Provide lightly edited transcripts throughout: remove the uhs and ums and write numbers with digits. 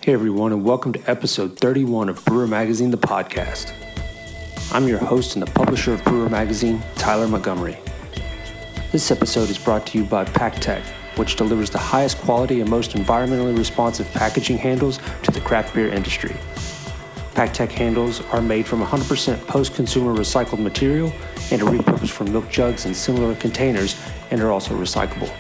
Hey everyone, and welcome to episode 31 of Brewer Magazine, the podcast. I'm your host and the publisher of Brewer Magazine, Tyler Montgomery. This episode is brought to you by PackTech, which delivers the highest quality and most environmentally responsive packaging handles to the craft beer industry. PackTech handles are made from 100% post-consumer recycled material and are repurposed from milk jugs and similar containers and are also recyclable.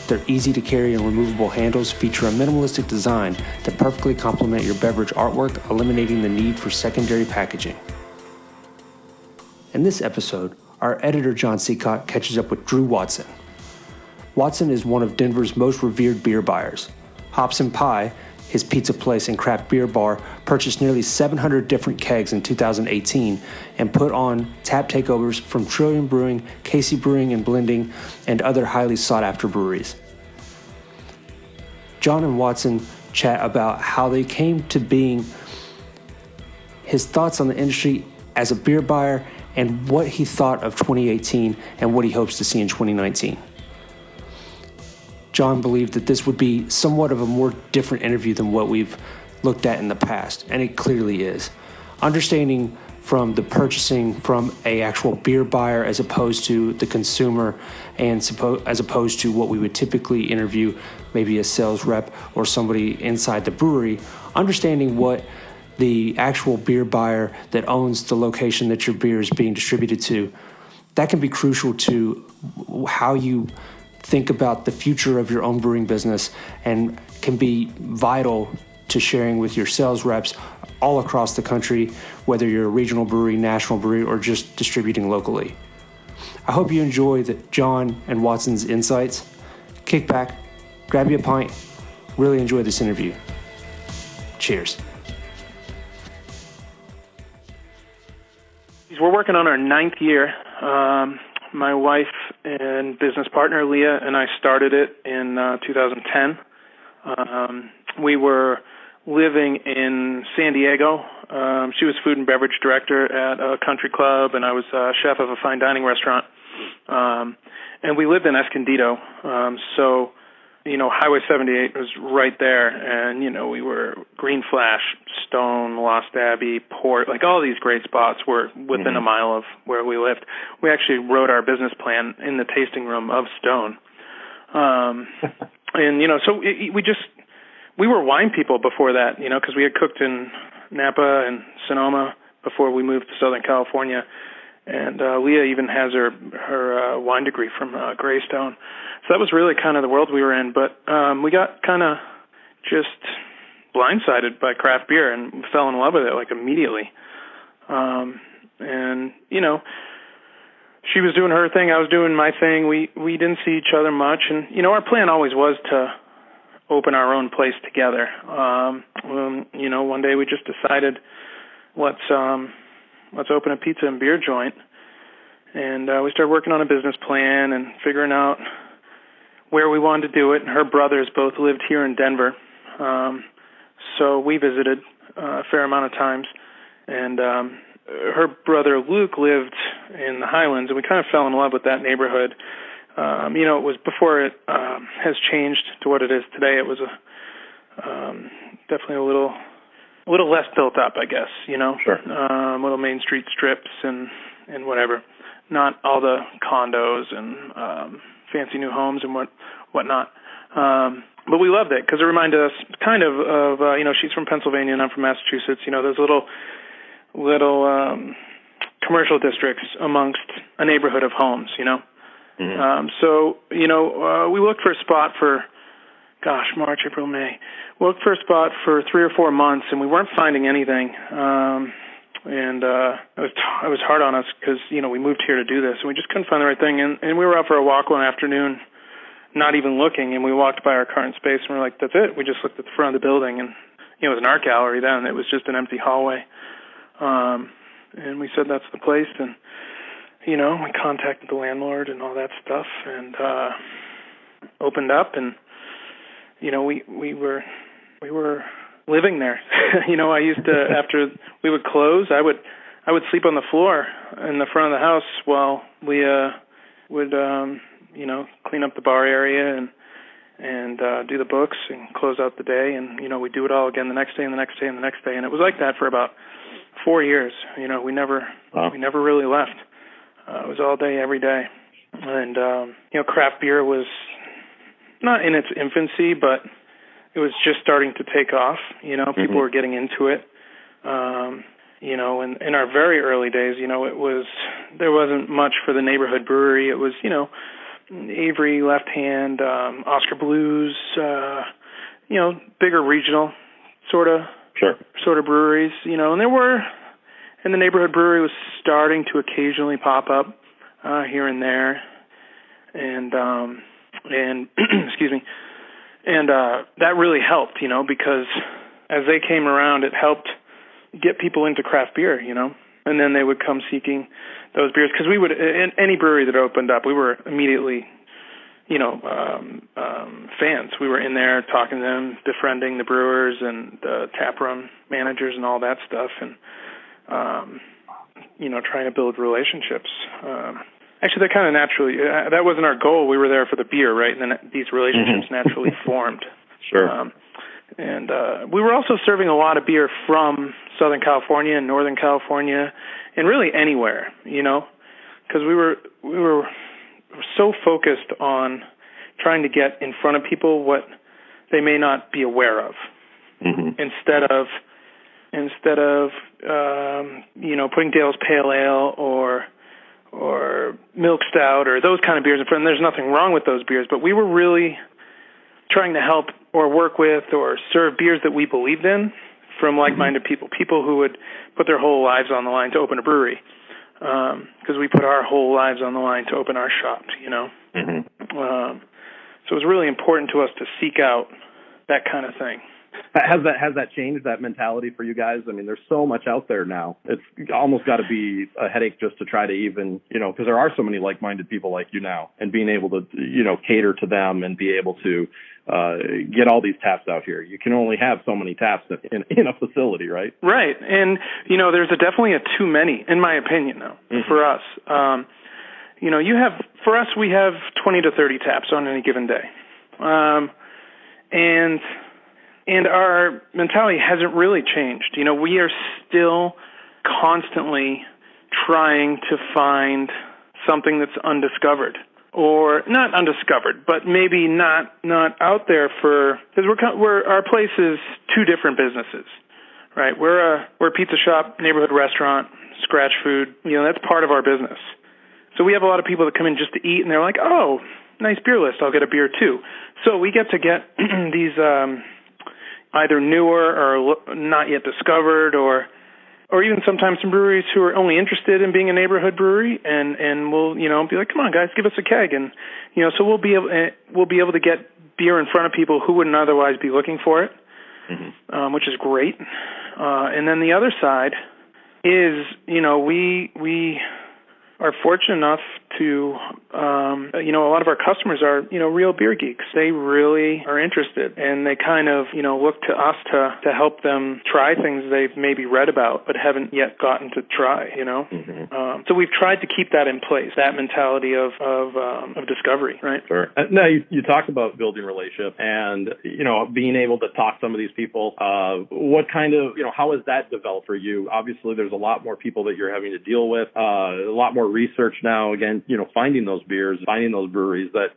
Their easy-to-carry and removable handles feature a minimalistic design that perfectly complement your beverage artwork, eliminating the need for secondary packaging. In this episode, our editor John Seacott catches up with Drew Watson. Watson is one of Denver's most revered beer buyers. Hops and Pie, his pizza place and craft beer bar, purchased nearly 700 different kegs in 2018 and put on tap takeovers from Trillium Brewing, Casey Brewing and Blending, and other highly sought-after breweries. John and Watson chat about how they came to being, his thoughts on the industry as a beer buyer, and what he thought of 2018 and what he hopes to see in 2019. John believed that this would be somewhat of a more different interview than what we've looked at in the past, and it clearly is. Understanding from the purchasing from a actual beer buyer as opposed to the consumer, and as opposed to what we would typically interview, maybe a sales rep or somebody inside the brewery, understanding what the actual beer buyer that owns the location that your beer is being distributed to, that can be crucial to how you think about the future of your own brewing business and can be vital to sharing with your sales reps all across the country, whether you're a regional brewery, national brewery, or just distributing locally. I hope you enjoy John and Watson's insights. Kick back, grab you a pint, really enjoy this interview. Cheers. We're working on our 9th year. My wife and business partner, Leah, and I started it in 2010. We were living in San Diego. She was food and beverage director at a country club, and I was chef of a fine dining restaurant. And we lived in Escondido. So, Highway 78 was right there. And, we were Green Flash, Stone, Lost Abbey, Port, like all these great spots were within a mile of where we lived. We actually wrote our business plan in the tasting room of Stone. And, so we were wine people before that, because we had cooked in Napa and Sonoma before we moved to Southern California. And Leah even has her wine degree from Greystone. So that was really kind of the world we were in. But we got kind of just blindsided by craft beer and fell in love with it like immediately. And, she was doing her thing, I was doing my thing. We didn't see each other much. And, our plan always was to open our own place together. One day we just decided, let's open a pizza and beer joint. And we started working on a business plan and figuring out where we wanted to do it. And her brothers both lived here in Denver. So we visited a fair amount of times. And her brother Luke lived in the Highlands, and we kind of fell in love with that neighborhood. It was before it has changed to what it is today. It was definitely a little less built up, I guess. Sure. Little main street strips and whatever. Not all the condos and fancy new homes and whatnot. But we loved it because it reminded us kind of she's from Pennsylvania and I'm from Massachusetts. Those little commercial districts amongst a neighborhood of homes. So we looked for a spot for, March, April, May. We looked for a spot for 3 or 4 months, and we weren't finding anything. And it was hard on us because, we moved here to do this, and we just couldn't find the right thing. And we were out for a walk one afternoon, not even looking, and we walked by our current space, and we're like, that's it. We just looked at the front of the building, and it was an art gallery then. It was just an empty hallway. And we said, that's the place, and we contacted the landlord and all that stuff, and opened up, and we were living there. I used to, after we would close, I would sleep on the floor in the front of the house while we would clean up the bar area and do the books and close out the day. And, we do it all again the next day and the next day and the next day. And it was like that for about 4 years. We never really left. It was all day, every day. And, craft beer was not in its infancy, but it was just starting to take off. People were getting into it. In our very early days, there wasn't much for the neighborhood brewery. It was, Avery, Left Hand, Oscar Blues, bigger regional sort of breweries, and there were, and the neighborhood brewery was starting to occasionally pop up here and there, and excuse me, and that really helped, because as they came around, it helped get people into craft beer, and then they would come seeking those beers, because we would, in any brewery that opened up, we were immediately, fans. We were in there talking to them, befriending the brewers and the taproom managers and all that stuff, and, trying to build relationships. Actually, that kind of naturally, that wasn't our goal. We were there for the beer, right? And then these relationships naturally formed. Sure. And we were also serving a lot of beer from Southern California and Northern California, and really anywhere, because we were so focused on trying to get in front of people what they may not be aware of, instead of putting Dale's Pale Ale or Milk Stout or those kind of beers in front. And there's nothing wrong with those beers, but we were really trying to help or work with or serve beers that we believed in from like-minded people who would put their whole lives on the line to open a brewery, because we put our whole lives on the line to open our shop, so it was really important to us to seek out that kind of thing. Has that changed, that mentality for you guys? I mean, there's so much out there now. It's almost got to be a headache just to try to even, because there are so many like-minded people like you now, and being able to, cater to them and be able to get all these taps out here. You can only have so many taps in a facility, right? Right. And, there's definitely too many, in my opinion, though, for us. For us, we have 20 to 30 taps on any given day. And our mentality hasn't really changed. We are still constantly trying to find something that's undiscovered, or not undiscovered, but maybe not out there because our place is two different businesses, right? We're a pizza shop, neighborhood restaurant, scratch food. That's part of our business. So we have a lot of people that come in just to eat, and they're like, "Oh, nice beer list. I'll get a beer too." So we get to get these. Either newer or not yet discovered, or even sometimes some breweries who are only interested in being a neighborhood brewery, and we'll be like, "Come on, guys, give us a keg," and so we'll be able to get beer in front of people who wouldn't otherwise be looking for it, which is great. And then the other side is we are fortunate enough to a lot of our customers are real beer geeks. They really are interested, and they kind of look to us to help them try things they've maybe read about but haven't yet gotten to try. So we've tried to keep that in place, that mentality of discovery, right? Sure. Now you talk about building relationships and being able to talk to some of these people. What kind of how has that developed for you? Obviously, there's a lot more people that you're having to deal with. A lot more research now. Again, finding those beers, finding those breweries that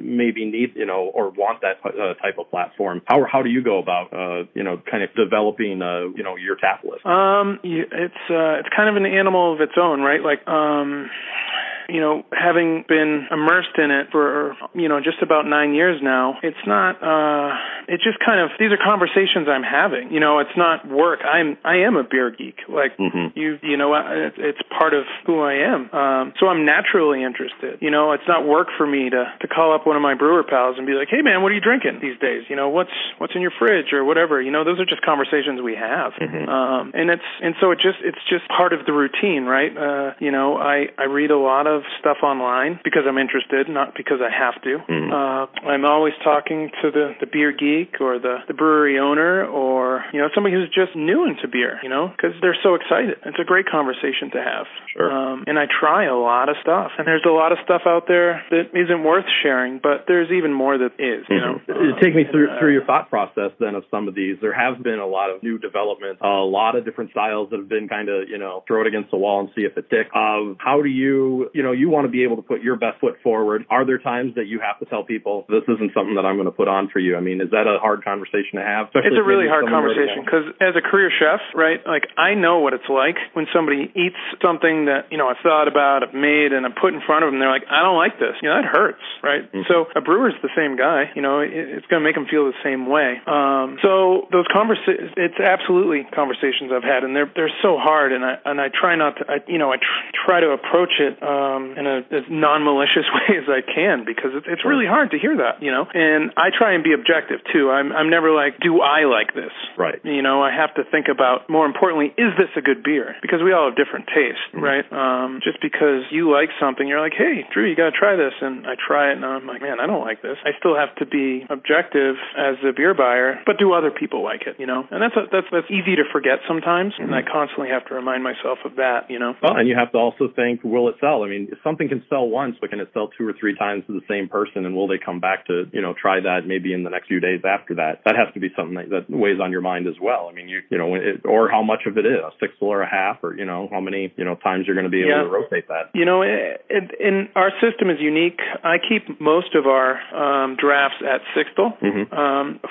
maybe need or want that type of platform. How do you go about kind of developing your tap list? It's kind of an animal of its own, right? Like having been immersed in it for just about 9 years now, it's not. It's just kind of, these are conversations I'm having. It's not work. I am a beer geek. Like it's part of who I am. So I'm naturally interested. It's not work for me to call up one of my brewer pals and be like, "Hey man, what are you drinking these days? What's in your fridge or whatever." Those are just conversations we have. So it's just part of the routine, right? I read a lot of stuff online because I'm interested, not because I have to. I'm always talking to the beer geeks speak, or the brewery owner, or, somebody who's just new into beer, because they're so excited. It's a great conversation to have. Sure. And I try a lot of stuff, and there's a lot of stuff out there that isn't worth sharing, but there's even more that is, Take me through your thought process then of some of these. There have been a lot of new developments, a lot of different styles that have been kind of, throw it against the wall and see if it sticks. How do you want to be able to put your best foot forward? Are there times that you have to tell people, this isn't something that I'm going to put on for you? I mean, is that a hard conversation to have? It's a really hard conversation because as a career chef, right, like I know what it's like when somebody eats something that, I've thought about, I've made, and I put in front of them. They're like, I don't like this. That hurts, right? Mm-hmm. So a brewer's the same guy. It's going to make them feel the same way. So those it's absolutely conversations I've had, and they're so hard, and I try not to, I try to approach it in as non-malicious way as I can, because it's really hard to hear that, and I try and be objective too. I'm never like, do I like this? Right. I have to think about, more importantly, is this a good beer? Because we all have different tastes, right? Just because you like something, you're like, hey, Drew, you got to try this, and I try it, and I'm like, man, I don't like this. I still have to be objective as a beer buyer, but do other people like it? And that's easy to forget sometimes, and I constantly have to remind myself of that. Well, and you have to also think, will it sell? I mean, if something can sell once, but can it sell 2 or 3 times to the same person, and will they come back to try that maybe in the next few days after that? That has to be something that weighs on your mind as well. I mean, or how much of it is a sixth or a half, or how many times you're going to be able to rotate that. In our system is unique. I keep most of our drafts at sixthel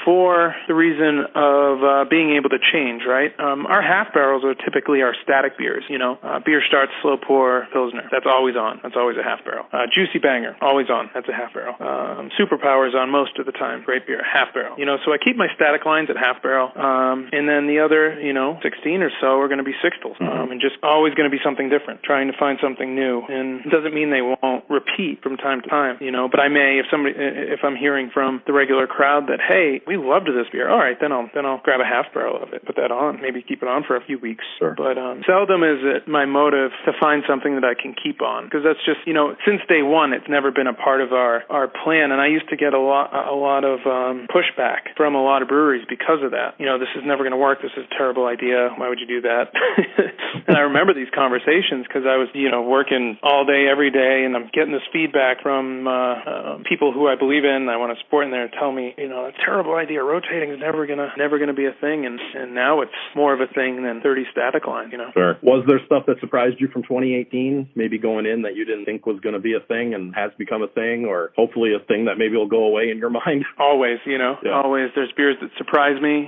for the reason of being able to change. Right, our half barrels are typically our static beers. Beer starts, slow pour, Pilsner. That's always on. That's always a half barrel. Juicy Banger, always on. That's a half barrel. Superpower is on most of the time. Great beer, half barrel. So I keep my static lines at half barrel, and then the other 16 or so are going to be sixtels, and just always going to be something different, trying to find something new. And it doesn't mean they won't repeat from time to time, but I may, if I'm hearing from the regular crowd that, hey, we loved this beer, all right, then I'll grab a half barrel of it, put that on, maybe keep it on for a few weeks. Sure. But seldom is it my motive to find something that I can keep on, because that's just, since day one, it's never been a part of our plan. And I used to get a lot of pushback from a lot of breweries because of that. This is never going to work. This is a terrible idea. Why would you do that? And I remember these conversations because I was, working all day, every day, and I'm getting this feedback from people who I believe in, I want to support, and they're telling me, a terrible idea. Rotating is never gonna be a thing. And now it's more of a thing than 30 static lines. Sure. Was there stuff that surprised you from 2018, maybe going in, that you didn't think was going to be a thing and has become a thing, or hopefully a thing that maybe will go away in your mind? Always, always. There's beers that surprise me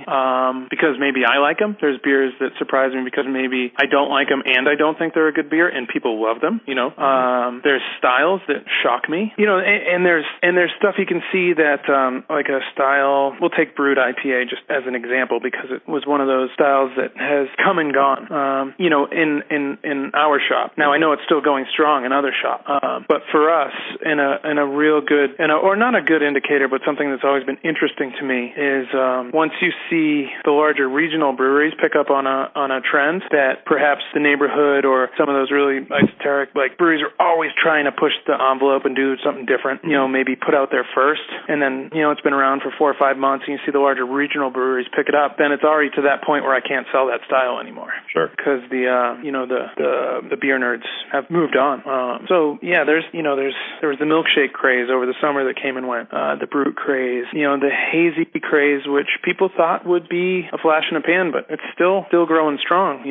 because maybe I like them. There's beers that surprise me because maybe I don't like them and I don't think they're a good beer, and people love them. There's styles that shock me. And there's stuff you can see that like a style. We'll take brewed IPA just as an example because it was one of those styles that has come and gone. In our shop. Now I know it's still going strong in other shops, but for us, in a real good, or not a good indicator, but something that's always been interesting to me is once you see the larger regional breweries pick up on a trend that perhaps the neighborhood or some of those really esoteric breweries are always trying to push the envelope and do something different. Maybe put out there first, and then it's been around for 4 or 5 months, and you see the larger regional breweries pick it up. Then it's already to that point where I can't sell that style anymore. Sure. Because the beer nerds have moved on. So yeah, there was the milkshake craze over the summer that came and went. The brute craze, the hazy craze, which people thought would be a flash in a pan, but it's still growing strong.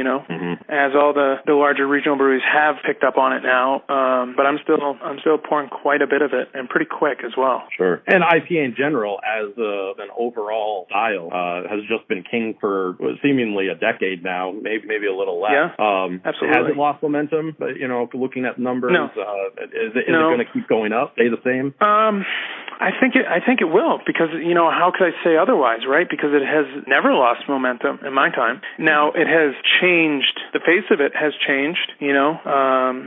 As all the larger regional breweries have picked up on it now. But I'm still pouring quite a bit of it, and pretty quick as well. Sure. And IPA in general, as an overall style, has just been king for seemingly a decade now, maybe a little less. Yeah, absolutely. Has it lost momentum? But looking at numbers, no. Is it going to keep going up? Stay the same? I think it will, because how could I say otherwise, right? Because it has never lost momentum in my time. Now it has changed. The face of it has changed.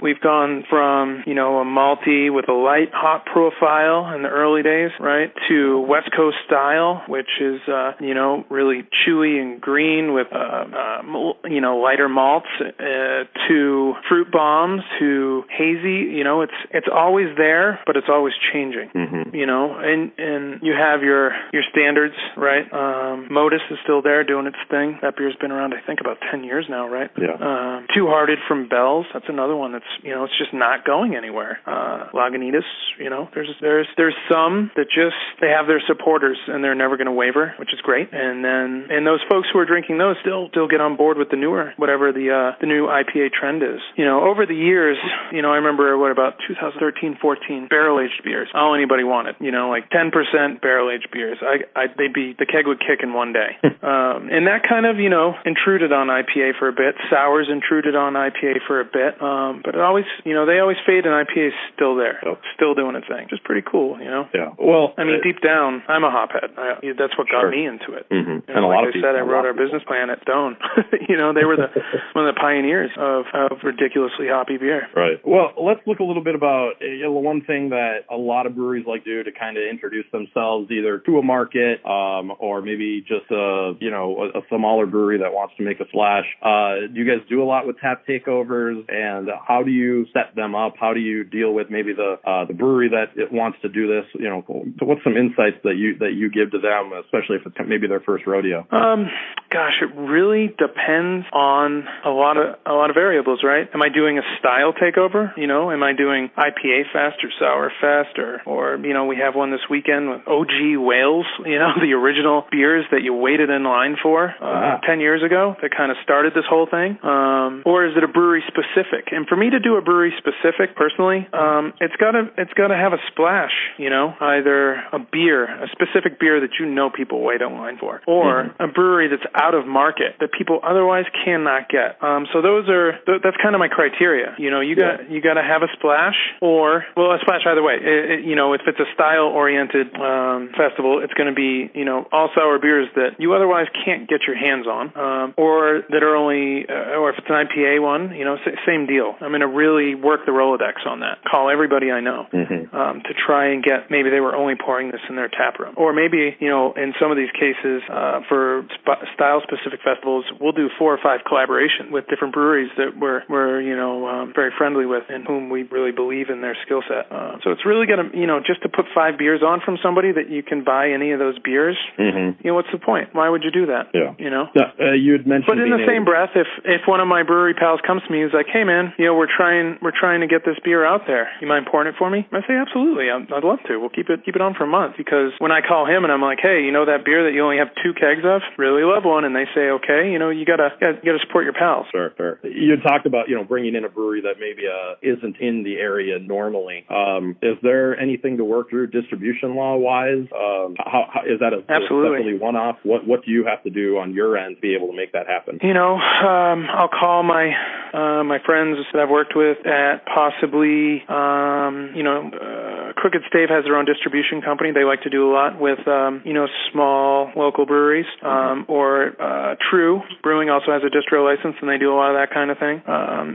We've gone from a malty with a light hop profile in the early days, right, to West Coast style, which is really chewy and green with lighter malts, to fruit bombs, to hazy. It's always there, but it's always changing. And you have your your standards, right? Modus is still there doing its thing. That beer's been around, I think, about 10 years now, right? Yeah. Two Hearted from Bell's, that's another one that's, it's just not going anywhere. Lagunitas, there's some that just, they have their supporters and they're never going to waver, which is great. And those folks who are drinking those still get on board with the newer, whatever the new IPA trend is. Over the years, I remember about 2013, 14, barrel-aged beers. All anybody wanted, like 10% barrel-aged beers. The keg would kick in one day. And that kind of, intruded on IPA for a bit. Sours intruded on IPA for a bit. But it always, they always fade and IPA is still there. Yep. Still doing its thing. Just pretty cool, Yeah. Well, I mean, deep down, I'm a hophead. That's what got sure. me into it. Mm-hmm. And a lot of people. I wrote our business plan at Stone. They were one of the pioneers of ridiculously hoppy beer. Right. Well, let's look a little bit about one thing that a lot of breweries like do to kind of introduce themselves either to a market or maybe just a smaller brewery that wants to make a splash. Do you guys do a lot with tap takeovers, and how do you set them up? How do you deal with maybe the brewery that it wants to do this? What's some insights that you give to them, especially if it's maybe their first rodeo? Gosh, it really depends on a lot of variables, right? Am I doing a style takeover? Am I doing IPA fest or sour fest or we have one this weekend with OG Wales, the original beers that you waited in line for 10 years ago that kind of started this whole thing? Or is it a brewery specific? And for me to do a brewery specific personally, it's gotta have a splash, either a specific beer that people wait in line for, or a brewery that's out of market that people otherwise cannot get. So that's kind of my criteria. You got to have a splash, a splash either way. If it's a style-oriented festival, it's going to be all sour beers that you otherwise can't get your hands on, or that are only, or if it's an IPA one, same deal. I'm going to really work the Rolodex on that. Call everybody I know to try and get. Maybe they were only pouring this in their tap room, or maybe in some of these cases for style-specific festivals, we'll do 4 or 5 collaborations with different breweries that we're very friendly with and whom we really believe in their skill set. So it's really going to, just to put 5 beers on from somebody that you can buy any of those beers, what's the point? Why would you do that? Yeah. You had mentioned. But in the same breath, if one of my brewery pals comes to me, he's like, hey man, we're trying to get this beer out there. You mind pouring it for me? I say, absolutely. I'd love to. We'll keep it on for a month, because when I call him and I'm like, hey, that beer that you only have 2 kegs of? Really love one. And they say, okay, you gotta support your pals. Sure. You talked about, bringing in a brewery that maybe isn't in the area normally. Is there anything to work through distribution law-wise? How is that absolutely one-off? What do you have to do on your end to be able to make that happen? I'll call my friends that I've worked with at possibly, Crooked Stave has their own distribution company. They like to do a lot with, small local breweries, or True Brewing also has a distro license, and they do a lot of that kind of thing.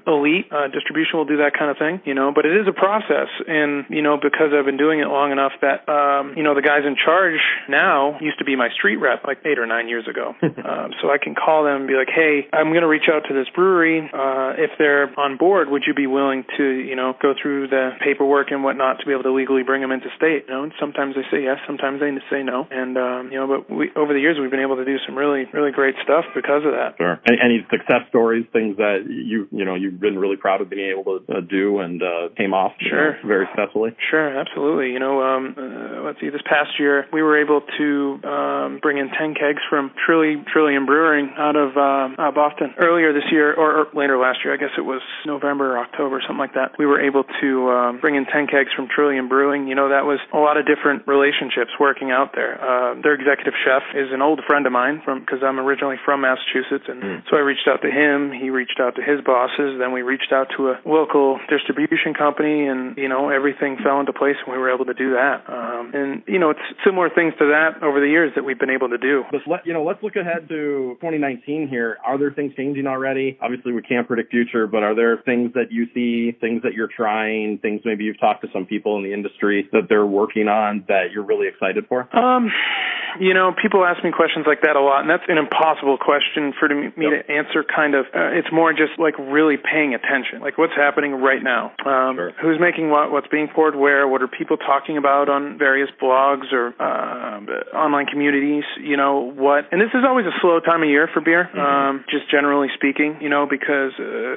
Elite Distribution will do that kind of thing, but it is a process, and, because I've been doing it long enough that, the guys in charge now used to be my street rep like 8 or 9 years ago. So I can call them and be like, hey, I'm going to reach out to this brewery. If they're on board, would you be willing to, go through the paperwork and whatnot to be able to legally bring them into state? And sometimes they say yes, sometimes they say no. And, but over the years, we've been able to do some really, really great stuff because of that. Sure. Any success stories, things that you've been really proud of being able to do and came off very successfully? Sure, absolutely. Let's see, this past year, we were able to bring in 10 kegs from Trillium Brewing out of Boston. Earlier this year, or later last year, I guess it was November or October, something like that, we were able to bring in 10 kegs from Trillium Brewing. That was a lot of different relationships working out there. Their executive chef is an old friend of mine because I'm originally from Massachusetts, and so I reached out to him. He reached out to his bosses. Then we reached out to a local distribution company, and everything fell into place, and we were able to do that. And it's similar things to that over the years that we've been able to do. Let's look ahead to 2019 here. Are there things changing already? Obviously, we can't predict future, but are there things that you see, things that you're trying, things maybe you've talked to some people in the industry industry that they're working on that you're really excited for? People ask me questions like that a lot, and that's an impossible question for me to answer, kind of. It's more just like really paying attention, like what's happening right now. Who's making what's being poured where, what are people talking about on various blogs or online communities, and this is always a slow time of year for beer, just generally speaking, because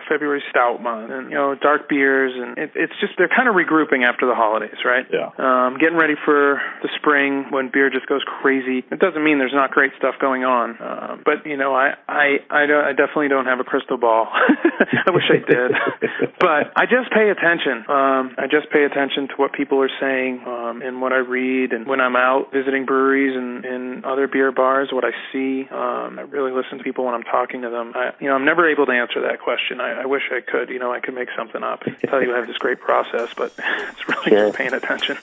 February's stout month, and, dark beers, and it's just, they're kind of regrouping after the holidays, right? Yeah. Getting ready for the spring when beer just goes crazy. It doesn't mean there's not great stuff going on, but I definitely don't have a crystal ball. I wish I did, but I just pay attention. I just pay attention to what people are saying, and what I read, and when I'm out visiting breweries and other beer bars, what I see. I really listen to people when I'm talking to them. I'm never able to answer that question. I wish I could. I could make something up. Tell you I have this great process, but it's really just paying attention.